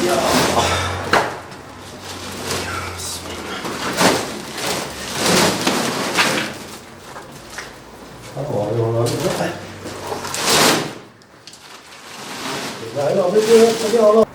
Ya Allah. Tamam, onlar da. Hayır, abi diyor, hadi Allah.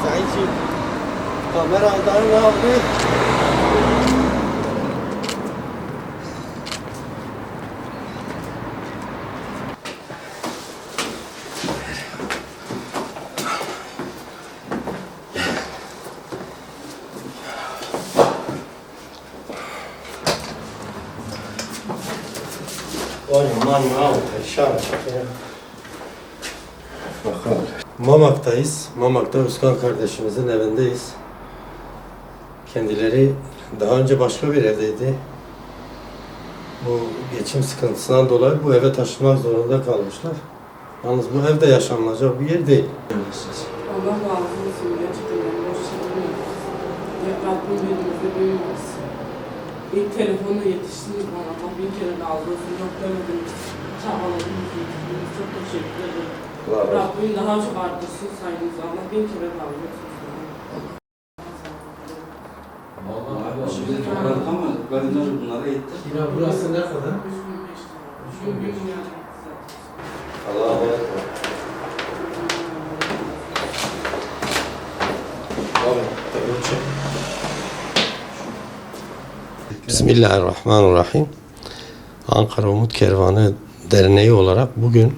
Sayıcı kameradan aldı. Vay aman ya, perişan çekiyor. Bakalım. Mamak'tayız. Mamak'ta Özkan kardeşimizin evindeyiz. Kendileri daha önce başka bir evdeydi. Bu geçim sıkıntısından dolayı bu eve taşınmak zorunda kalmışlar. Yalnız bu evde yaşanılacak bir yer değil. Allah razı olsun gerçekten. Boş çekmiyoruz. Rabbim elimizi büyümesin. İlk telefonla yetiştiniz bana. Allah bin kere razı olsun. Yok demediniz. Çabaladınız. Çok teşekkür ederim. Rabbim daha çok artırsın sayınızı. Allah bin kere razı olsun. Şimdi topladık ama kadınlar bunlara yetti. Kira burası ne kadar? 3 gün yani. Allah'a emanet olun. Bismillahirrahmanirrahim. Ankara Umut Kervanı Derneği olarak bugün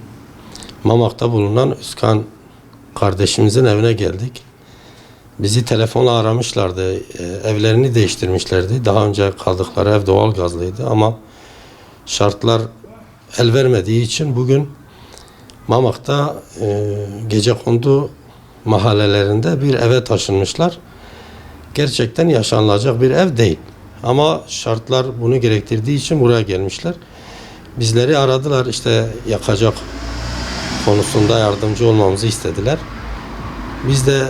Mamak'ta bulunan Özkan kardeşimizin evine geldik. Bizi telefonla aramışlardı. Evlerini değiştirmişlerdi. Daha önce kaldıkları ev doğalgazlıydı ama şartlar el vermediği için bugün Mamak'ta Gecekondu mahallelerinde bir eve taşınmışlar. Gerçekten yaşanılacak bir ev değil. Ama şartlar bunu gerektirdiği için buraya gelmişler. Bizleri aradılar, işte yakacak konusunda yardımcı olmamızı istediler. Biz de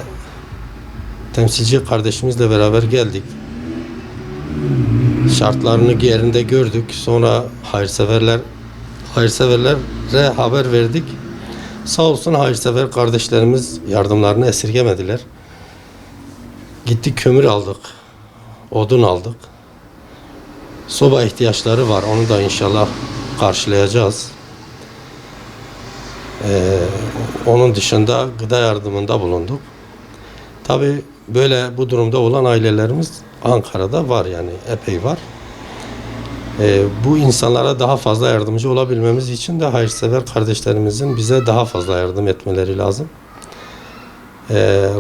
temsilci kardeşimizle beraber geldik. Şartlarını yerinde gördük. Sonra hayırseverlere haber verdik. Sağ olsun hayırsever kardeşlerimiz yardımlarını esirgemediler. Gittik, kömür aldık, odun aldık. Soba ihtiyaçları var, onu da inşallah karşılayacağız. Onun dışında gıda yardımında bulunduk. Tabii böyle bu durumda olan ailelerimiz Ankara'da var, yani epey var. Bu insanlara daha fazla yardımcı olabilmemiz için de hayırsever kardeşlerimizin bize daha fazla yardım etmeleri lazım.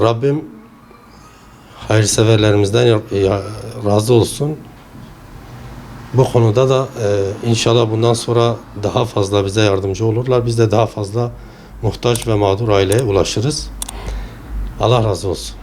Rabbim hayırseverlerimizden razı olsun. Bu konuda da inşallah bundan sonra daha fazla bize yardımcı olurlar. Biz de daha fazla muhtaç ve mağdur aileye ulaşırız. Allah razı olsun.